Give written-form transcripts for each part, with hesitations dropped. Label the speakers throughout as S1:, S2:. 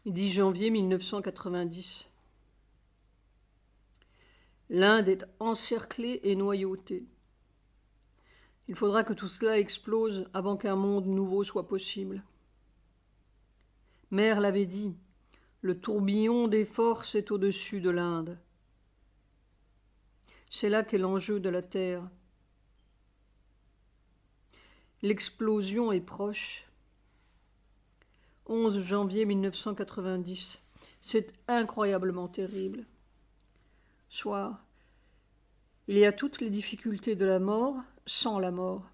S1: 10 janvier 1990. L'Inde est encerclée et noyautée. Il faudra que tout cela explose avant qu'un monde nouveau soit possible. Mère l'avait dit, le tourbillon des forces est au-dessus de l'Inde. C'est là qu'est l'enjeu de la Terre. L'explosion est proche. 11 janvier 1990. C'est incroyablement terrible. Soir. Il y a toutes les difficultés de la mort sans la mort.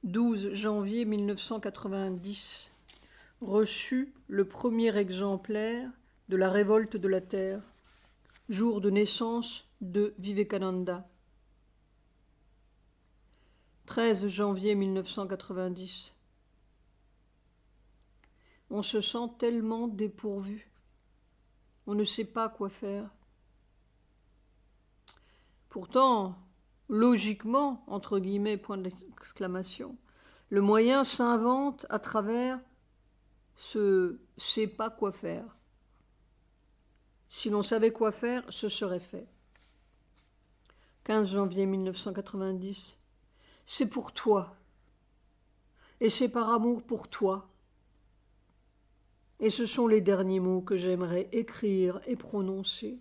S1: 12 janvier 1990. Reçu le premier exemplaire de la révolte de la Terre. Jour de naissance de Vivekananda. 13 janvier 1990. On se sent tellement dépourvu. On ne sait pas quoi faire. Pourtant, logiquement, entre guillemets, point d'exclamation, le moyen s'invente à travers ce « sait pas quoi faire ». Si l'on savait quoi faire, ce serait fait. 15 janvier 1990. C'est pour toi. Et c'est par amour pour toi. Et ce sont les derniers mots que j'aimerais écrire et prononcer.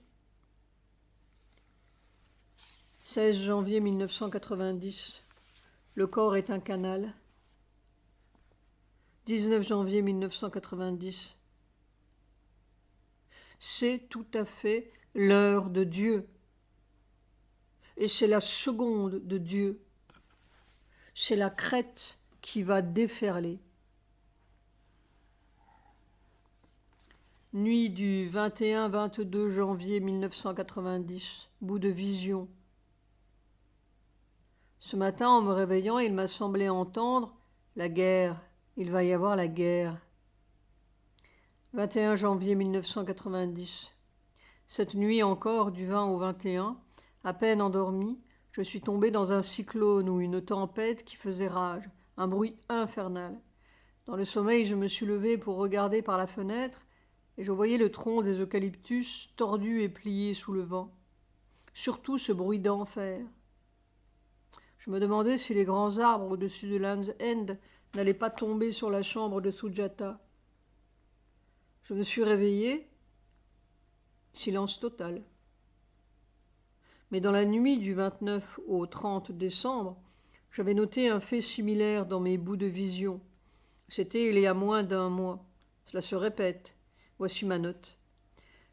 S1: 16 janvier 1990. Le corps est un canal. 19 janvier 1990. C'est tout à fait l'heure de Dieu. Et c'est la seconde de Dieu. C'est la crête qui va déferler. Nuit du 21-22 janvier 1990, bout de vision. Ce matin, en me réveillant, il m'a semblé entendre la guerre. Il va y avoir la guerre. 21 janvier 1990. Cette nuit encore, du 20 au 21, à peine endormie, je suis tombée dans un cyclone ou une tempête qui faisait rage, un bruit infernal. Dans le sommeil, je me suis levée pour regarder par la fenêtre et je voyais le tronc des eucalyptus tordu et plié sous le vent. Surtout ce bruit d'enfer. Je me demandais si les grands arbres au-dessus de Land's End n'allaient pas tomber sur la chambre de Sujata. Je me suis réveillée. Silence total. Mais dans la nuit du 29 au 30 décembre, j'avais noté un fait similaire dans mes bouts de vision. C'était il y a moins d'un mois. Cela se répète. Voici ma note.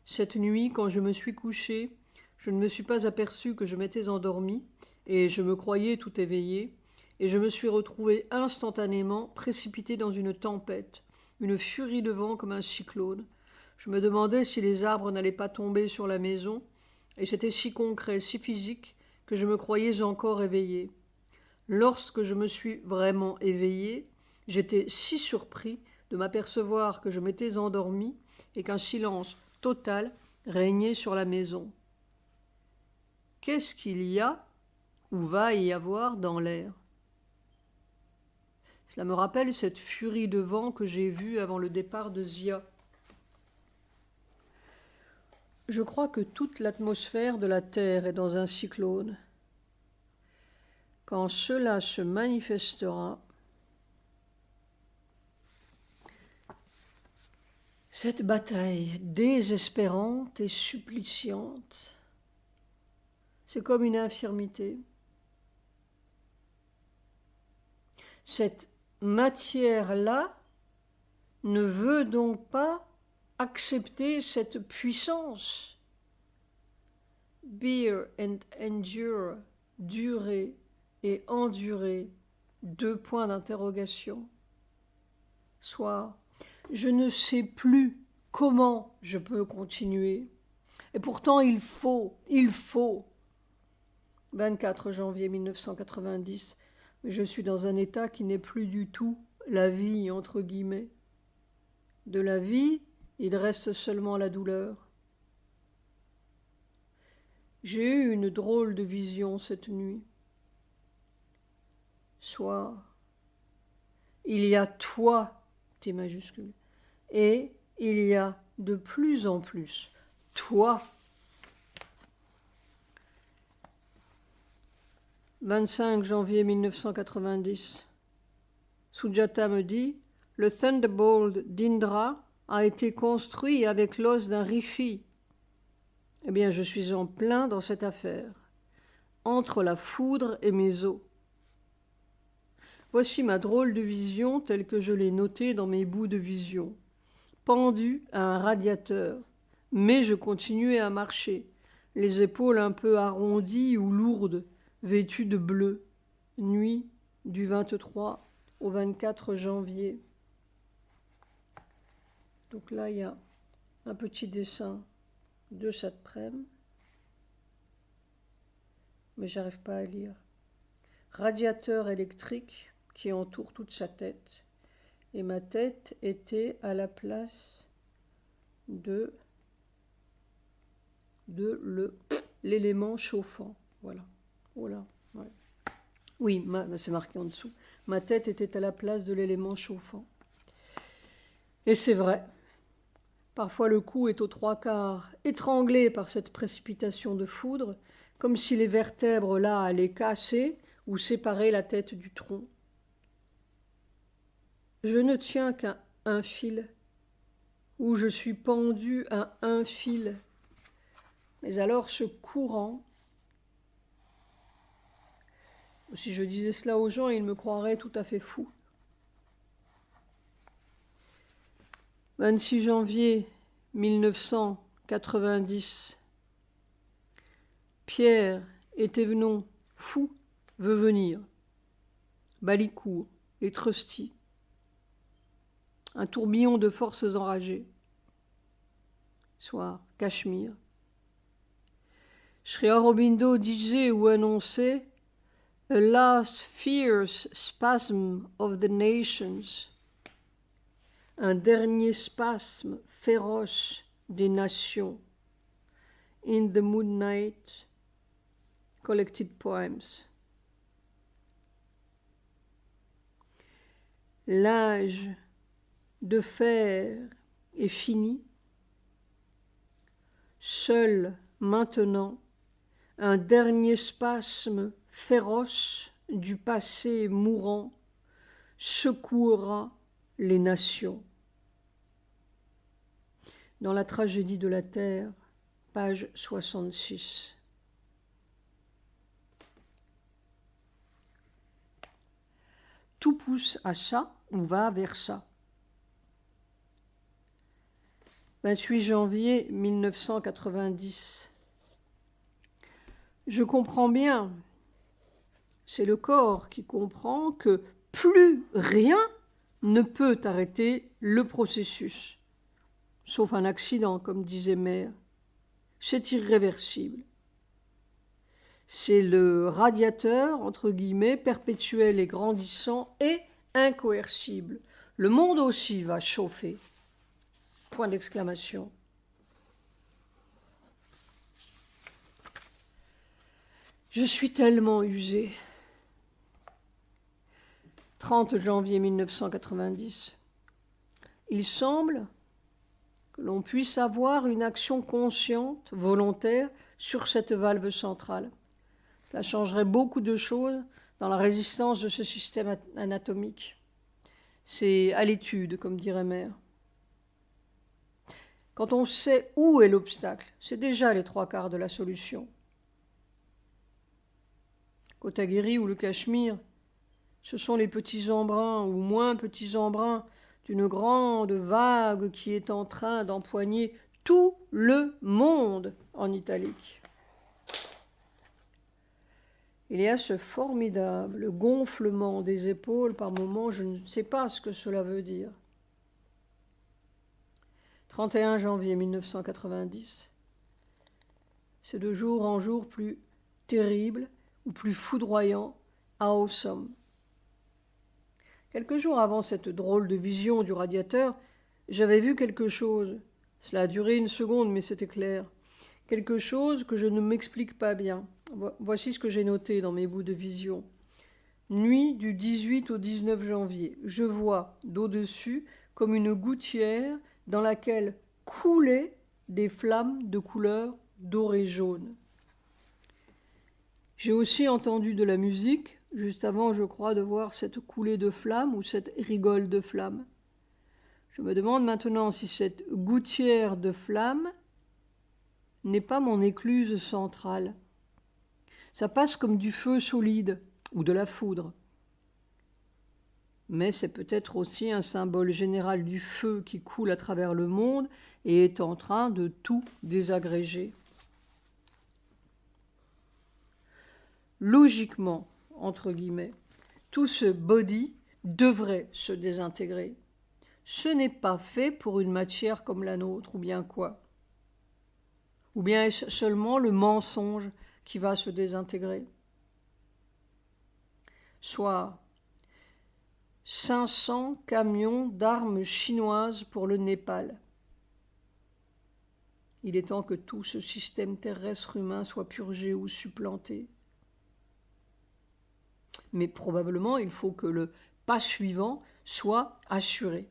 S1: Cette nuit, quand je me suis couchée, je ne me suis pas aperçue que je m'étais endormie, et je me croyais tout éveillée, et je me suis retrouvée instantanément précipitée dans une tempête, une furie de vent comme un cyclone. Je me demandais si les arbres n'allaient pas tomber sur la maison, et c'était si concret, si physique, que je me croyais encore éveillée. Lorsque je me suis vraiment éveillée, j'étais si surpris de m'apercevoir que je m'étais endormie et qu'un silence total régnait sur la maison. Qu'est-ce qu'il y a ou va y avoir dans l'air? Cela me rappelle cette furie de vent que j'ai vue avant le départ de Zia. Je crois que toute l'atmosphère de la Terre est dans un cyclone. Quand cela se manifestera, cette bataille désespérante et suppliciante, c'est comme une infirmité. Cette matière-là ne veut donc pas accepter cette puissance. Bear and endure, durer et endurer, 2 points d'interrogation. Soir, je ne sais plus comment je peux continuer. Et pourtant il faut. 24 janvier 1990, mais je suis dans un état qui n'est plus du tout la vie, entre guillemets. De la vie, il reste seulement la douleur. J'ai eu une drôle de vision cette nuit. Soir, il y a toi, T majuscule, et il y a de plus en plus toi. 25 janvier 1990. Sujata me dit « Le Thunderbolt d'Indra a été construit avec l'os d'un rishi. » Eh bien, je suis en plein dans cette affaire, entre la foudre et mes os. Voici ma drôle de vision telle que je l'ai notée dans mes bouts de vision. Pendu à un radiateur, mais je continuais à marcher, les épaules un peu arrondies ou lourdes, vêtues de bleu. Nuit du 23 au 24 janvier. Donc là, il y a un petit dessin de cet après-midi, mais j'arrive pas à lire. Radiateur électrique qui entoure toute sa tête. Et ma tête était à la place de l'élément chauffant. Voilà. Voilà. Ouais. Oui, c'est marqué en dessous. Ma tête était à la place de l'élément chauffant. Et c'est vrai. Parfois le cou est aux trois quarts étranglé par cette précipitation de foudre, comme si les vertèbres là allaient casser ou séparer la tête du tronc. Je ne tiens qu'à un fil, ou je suis pendu à un fil. Mais alors ce courant, si je disais cela aux gens, ils me croiraient tout à fait fou. 26 janvier 1990. Pierre et Thévenon, fou, veut venir. Balicourt, les trusties. Un tourbillon de forces enragées. Soir, Cachemire. Sri Aurobindo disait ou annonçait A last fierce spasm of the nations. Un dernier spasme féroce des nations. In the Moonlight Collected Poems. L'âge de fer est fini. Seul maintenant un dernier spasme féroce du passé mourant secouera les nations. Dans la tragédie de la Terre, page 66. Tout pousse à ça, on va vers ça. 28 janvier 1990. Je comprends bien, c'est le corps qui comprend que plus rien ne peut arrêter le processus, sauf un accident, comme disait Mère. C'est irréversible. C'est le radiateur, entre guillemets, perpétuel et grandissant et incoercible. Le monde aussi va chauffer. Point d'exclamation. Je suis tellement usée. 30 janvier 1990. Il semble que l'on puisse avoir une action consciente, volontaire, sur cette valve centrale. Cela changerait beaucoup de choses dans la résistance de ce système anatomique. C'est à l'étude, comme dirait Mère. Quand on sait où est l'obstacle, c'est déjà les trois quarts de la solution. Kotagiri ou le Cachemire, ce sont les petits embruns ou moins petits embruns d'une grande vague qui est en train d'empoigner tout le monde en italique. Il y a ce formidable gonflement des épaules par moments, je ne sais pas ce que cela veut dire. 31 janvier 1990. C'est de jour en jour plus terrible ou plus foudroyant à Awesome. Quelques jours avant cette drôle de vision du radiateur, j'avais vu quelque chose. Cela a duré une seconde, mais c'était clair. Quelque chose que je ne m'explique pas bien. Voici ce que j'ai noté dans mes bouts de vision. Nuit du 18 au 19 janvier. Je vois d'au-dessus comme une gouttière dans laquelle coulaient des flammes de couleur doré jaune. J'ai aussi entendu de la musique, juste avant, je crois, de voir cette coulée de flammes ou cette rigole de flammes. Je me demande maintenant si cette gouttière de flammes n'est pas mon écluse centrale. Ça passe comme du feu solide ou de la foudre. Mais c'est peut-être aussi un symbole général du feu qui coule à travers le monde et est en train de tout désagréger. Logiquement, entre guillemets, tout ce body devrait se désintégrer. Ce n'est pas fait pour une matière comme la nôtre, ou bien quoi? Ou bien est-ce seulement le mensonge qui va se désintégrer? Soit 500 camions d'armes chinoises pour le Népal. Il est temps que tout ce système terrestre humain soit purgé ou supplanté. Mais probablement, il faut que le pas suivant soit assuré.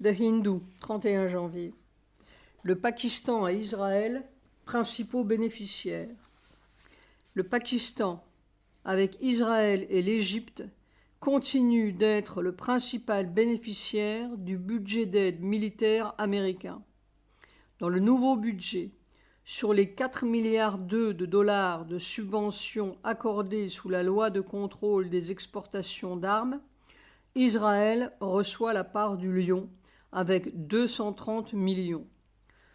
S1: The Hindu, 31 janvier. Le Pakistan et Israël, principaux bénéficiaires. Le Pakistan, avec Israël et l'Égypte, continue d'être le principal bénéficiaire du budget d'aide militaire américain. Dans le nouveau budget, sur les 4,2 milliards de dollars de subventions accordées sous la loi de contrôle des exportations d'armes, Israël reçoit la part du lion avec 230 millions.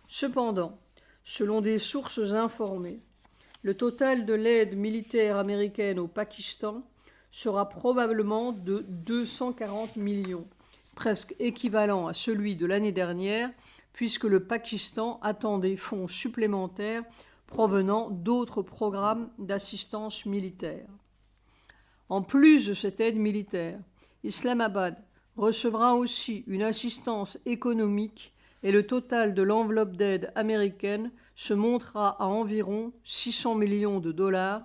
S1: Cependant, selon des sources informées, le total de l'aide militaire américaine au Pakistan sera probablement de 240 millions, presque équivalent à celui de l'année dernière, puisque le Pakistan attend des fonds supplémentaires provenant d'autres programmes d'assistance militaire. En plus de cette aide militaire, Islamabad recevra aussi une assistance économique et le total de l'enveloppe d'aide américaine se montera à environ 600 millions de dollars,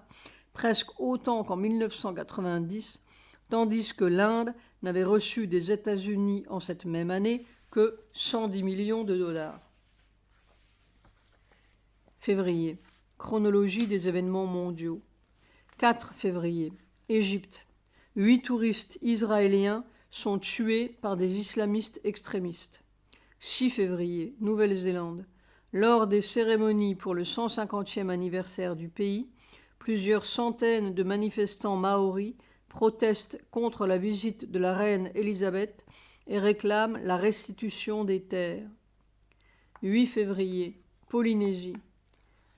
S1: presque autant qu'en 1990, tandis que l'Inde n'avait reçu des États-Unis en cette même année que 110 millions de dollars. Février. Chronologie des événements mondiaux. 4 février. Égypte. 8 touristes israéliens sont tués par des islamistes extrémistes. 6 février. Nouvelle-Zélande. Lors des cérémonies pour le 150e anniversaire du pays, plusieurs centaines de manifestants maoris protestent contre la visite de la reine Élisabeth et réclament la restitution des terres. 8 février, Polynésie.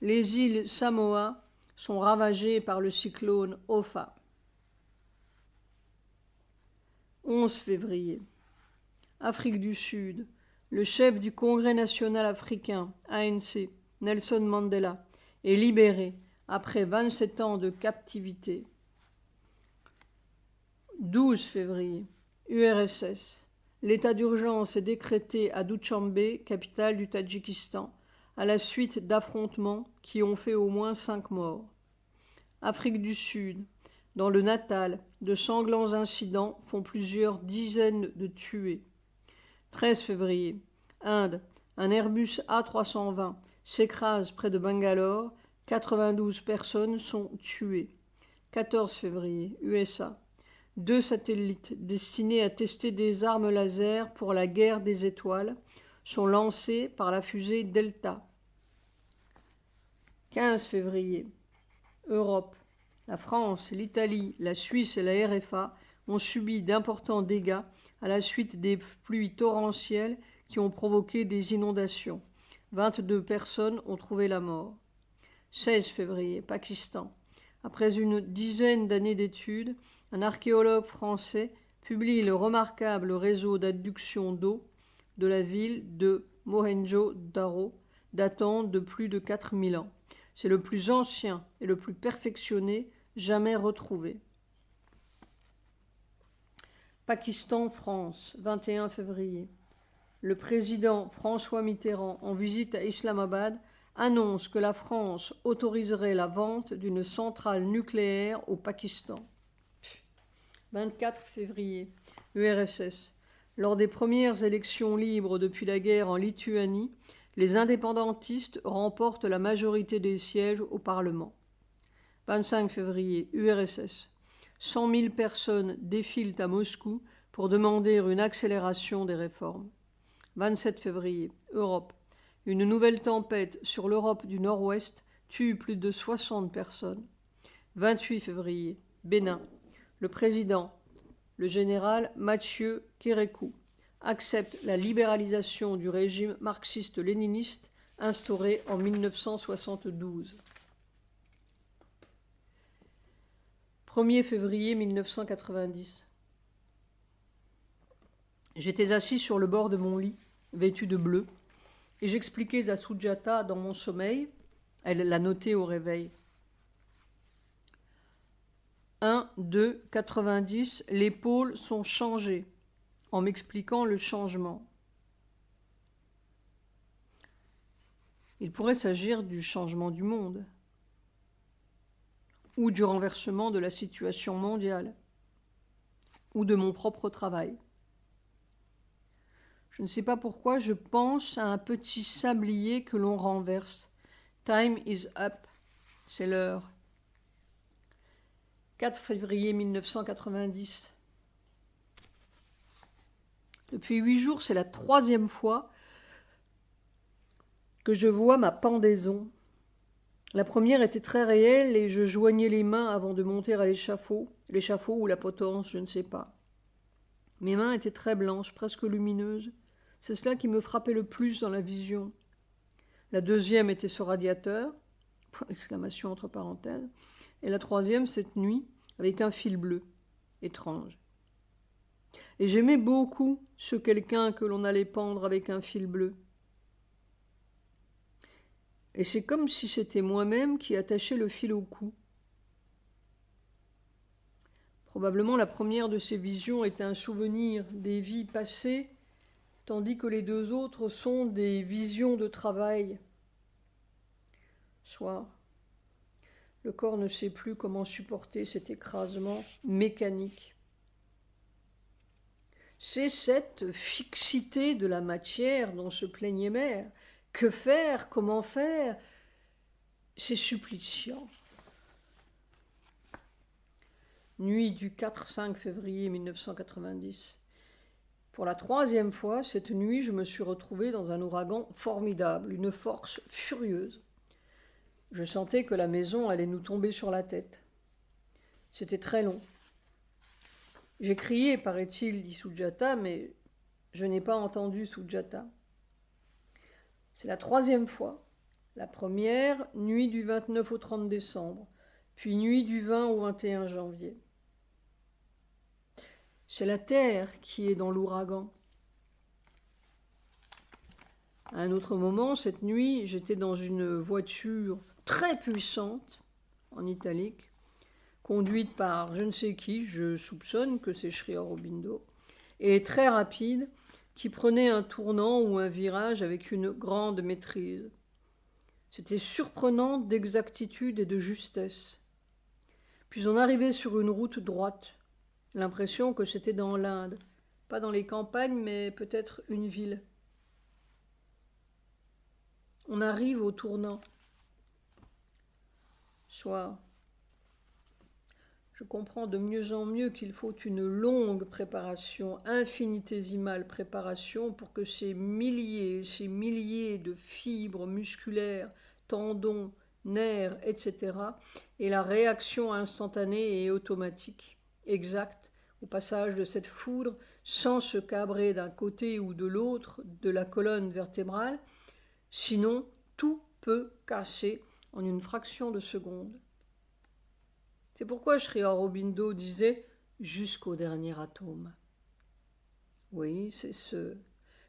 S1: Les îles Samoa sont ravagées par le cyclone Opha. 11 février, Afrique du Sud. Le chef du Congrès national africain, ANC, Nelson Mandela, est libéré après 27 ans de captivité. 12 février, URSS. L'état d'urgence est décrété à Doutchambe, capitale du Tadjikistan, à la suite d'affrontements qui ont fait au moins 5 morts. Afrique du Sud. Dans le Natal, de sanglants incidents font plusieurs dizaines de tués. 13 février. Inde. Un Airbus A320 s'écrase près de Bangalore. 92 personnes sont tuées. 14 février. USA. 2 satellites destinés à tester des armes laser pour la guerre des étoiles sont lancés par la fusée Delta. 15 février. Europe. La France, l'Italie, la Suisse et la RFA ont subi d'importants dégâts à la suite des pluies torrentielles qui ont provoqué des inondations. 22 personnes ont trouvé la mort. 16 février, Pakistan. Après une dizaine d'années d'études, un archéologue français publie le remarquable réseau d'adduction d'eau de la ville de Mohenjo-Daro, datant de plus de 4000 ans. C'est le plus ancien et le plus perfectionné jamais retrouvé. Pakistan-France, 21 février. Le président François Mitterrand, en visite à Islamabad, annonce que la France autoriserait la vente d'une centrale nucléaire au Pakistan. 24 février. URSS. Lors des premières élections libres depuis la guerre en Lituanie, les indépendantistes remportent la majorité des sièges au Parlement. 25 février. URSS. 100 000 personnes défilent à Moscou pour demander une accélération des réformes. 27 février. Europe. Une nouvelle tempête sur l'Europe du Nord-Ouest tue plus de 60 personnes. 28 février. Bénin. Le président, le général Mathieu Kérékou, accepte la libéralisation du régime marxiste-léniniste instauré en 1972. 1er février 1990. J'étais assis sur le bord de mon lit, vêtu de bleu, et j'expliquais à Sujata dans mon sommeil, elle l'a noté au réveil. 1, 2, 90, les pôles sont changés, en m'expliquant le changement. Il pourrait s'agir du changement du monde, ou du renversement de la situation mondiale, ou de mon propre travail. Je ne sais pas pourquoi je pense à un petit sablier que l'on renverse. Time is up, c'est l'heure. 4 février 1990. Depuis 8 jours, c'est la 3e fois que je vois ma pendaison. La première était très réelle et je joignais les mains avant de monter à l'échafaud ou la potence, je ne sais pas. Mes mains étaient très blanches, presque lumineuses. C'est cela qui me frappait le plus dans la vision. La deuxième était ce radiateur, exclamation entre parenthèses, et la troisième cette nuit, avec un fil bleu, étrange. Et j'aimais beaucoup ce quelqu'un que l'on allait pendre avec un fil bleu. Et c'est comme si c'était moi-même qui attachais le fil au cou. Probablement la première de ces visions est un souvenir des vies passées, tandis que les 2 autres sont des visions de travail. Soit le corps ne sait plus comment supporter cet écrasement mécanique. C'est cette fixité de la matière dont se plaignait Mère. Que faire? Comment faire? C'est suppliciant. Nuit du 4-5 février 1990. Pour la 3e fois, cette nuit, je me suis retrouvée dans un ouragan formidable, une force furieuse. Je sentais que la maison allait nous tomber sur la tête. C'était très long. J'ai crié, paraît-il, dit Sujata, mais je n'ai pas entendu Sujata. C'est la 3e fois. La première, nuit du 29 au 30 décembre, puis nuit du 20 au 21 janvier. C'est la terre qui est dans l'ouragan. À un autre moment, cette nuit, j'étais dans une voiture très puissante, en italique, conduite par je ne sais qui, je soupçonne que c'est Sri Aurobindo, et très rapide, qui prenait un tournant ou un virage avec une grande maîtrise. C'était surprenant d'exactitude et de justesse. Puis on arrivait sur une route droite, l'impression que c'était dans l'Inde, pas dans les campagnes, mais peut-être une ville. On arrive au tournant. Soit je comprends de mieux en mieux qu'il faut une longue préparation, infinitésimale préparation pour que ces milliers de fibres musculaires, tendons, nerfs, etc., aient la réaction instantanée et automatique, exacte, au passage de cette foudre, sans se cabrer d'un côté ou de l'autre de la colonne vertébrale, sinon tout peut casser en une fraction de seconde. C'est pourquoi Sri Aurobindo disait « jusqu'au dernier atome ». Oui, c'est ce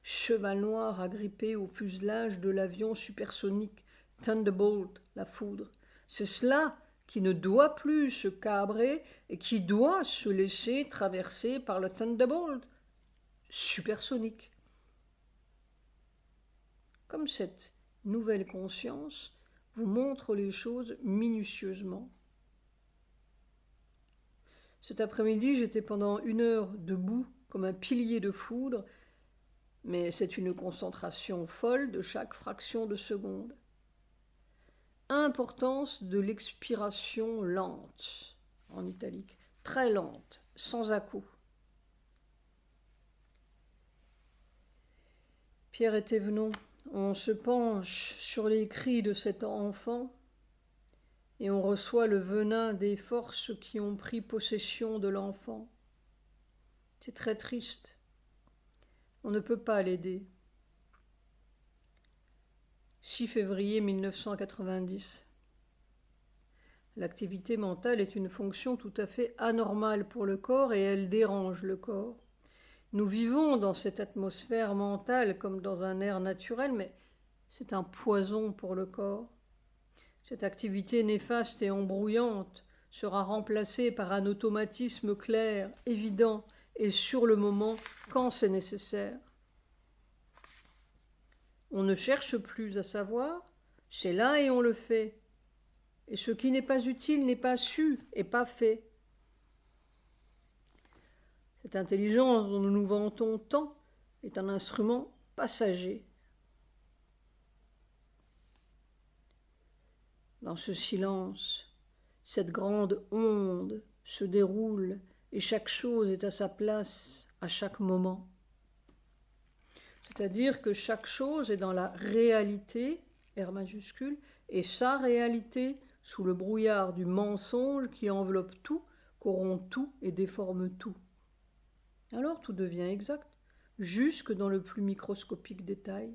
S1: cheval noir agrippé au fuselage de l'avion supersonique Thunderbolt, la foudre. C'est cela qui ne doit plus se cabrer et qui doit se laisser traverser par le Thunderbolt supersonique. Comme cette nouvelle conscience vous montre les choses minutieusement. Cet après-midi, j'étais pendant 1 heure debout comme un pilier de foudre, mais c'est une concentration folle de chaque fraction de seconde. Importance de l'expiration lente, en italique, très lente, sans à-coups. Pierre et Thévenon, on se penche sur les cris de cet enfant et on reçoit le venin des forces qui ont pris possession de l'enfant. C'est très triste. On ne peut pas l'aider. 6 février 1990. L'activité mentale est une fonction tout à fait anormale pour le corps et elle dérange le corps. Nous vivons dans cette atmosphère mentale comme dans un air naturel, mais c'est un poison pour le corps. Cette activité néfaste et embrouillante sera remplacée par un automatisme clair, évident et sur le moment quand c'est nécessaire. On ne cherche plus à savoir, c'est là et on le fait. Et ce qui n'est pas utile n'est pas su et pas fait. Cette intelligence dont nous nous vantons tant est un instrument passager. Dans ce silence, cette grande onde se déroule et chaque chose est à sa place à chaque moment. C'est-à-dire que chaque chose est dans la réalité, R majuscule, et sa réalité sous le brouillard du mensonge qui enveloppe tout, corrompt tout et déforme tout. Alors tout devient exact, jusque dans le plus microscopique détail.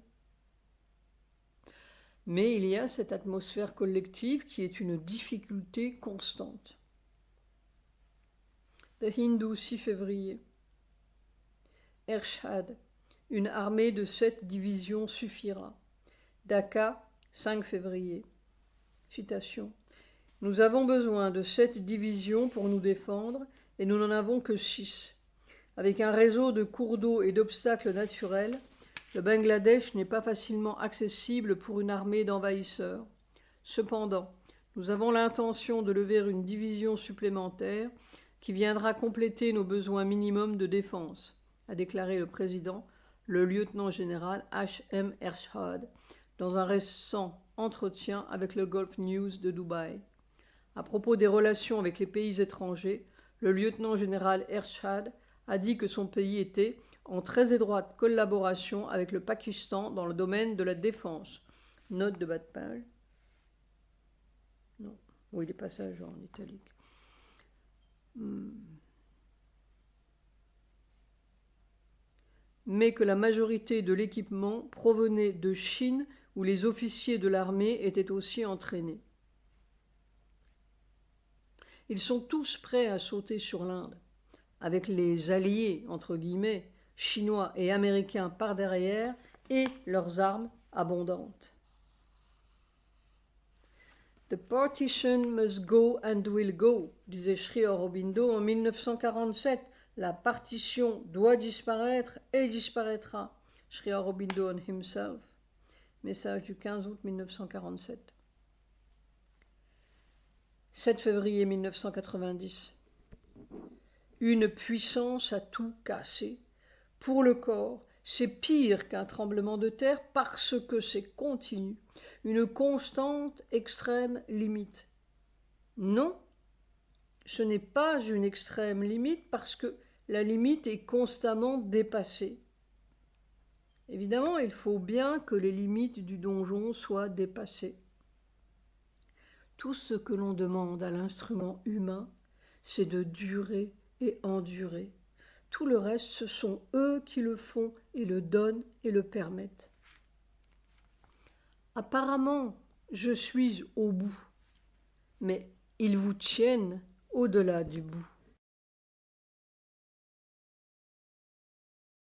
S1: Mais il y a cette atmosphère collective qui est une difficulté constante. The Hindu, 6 février. Ershad, une armée de 7 divisions suffira. Dhaka, 5 février. Citation. Nous avons besoin de 7 divisions pour nous défendre et nous n'en avons que 6. Avec un réseau de cours d'eau et d'obstacles naturels, le Bangladesh n'est pas facilement accessible pour une armée d'envahisseurs. Cependant, nous avons l'intention de lever une division supplémentaire qui viendra compléter nos besoins minimums de défense, a déclaré le président, le lieutenant-général H.M. Ershad, dans un récent entretien avec le Gulf News de Dubaï. À propos des relations avec les pays étrangers, le lieutenant-général Ershad a dit que son pays était en très étroite collaboration avec le Pakistan dans le domaine de la défense. Note de bas de page. Non, oui, les passages en italique. Mais que la majorité de l'équipement provenait de Chine, où les officiers de l'armée étaient aussi entraînés. Ils sont tous prêts à sauter sur l'Inde, avec les alliés, entre guillemets, chinois et américains par derrière, et leurs armes abondantes. The partition must go and will go, disait Sri Aurobindo en 1947. La partition doit disparaître et disparaîtra. Sri Aurobindo on himself. Message du 15 août 1947. 7 février 1990. Une puissance à tout casser. Pour le corps, c'est pire qu'un tremblement de terre parce que c'est continu. Une constante extrême limite. Non, ce n'est pas une extrême limite parce que la limite est constamment dépassée. Évidemment, il faut bien que les limites du donjon soient dépassées. Tout ce que l'on demande à l'instrument humain, c'est de durer et endurer. Tout le reste, ce sont eux qui le font et le donnent et le permettent. Apparemment, je suis au bout, mais ils vous tiennent au-delà du bout.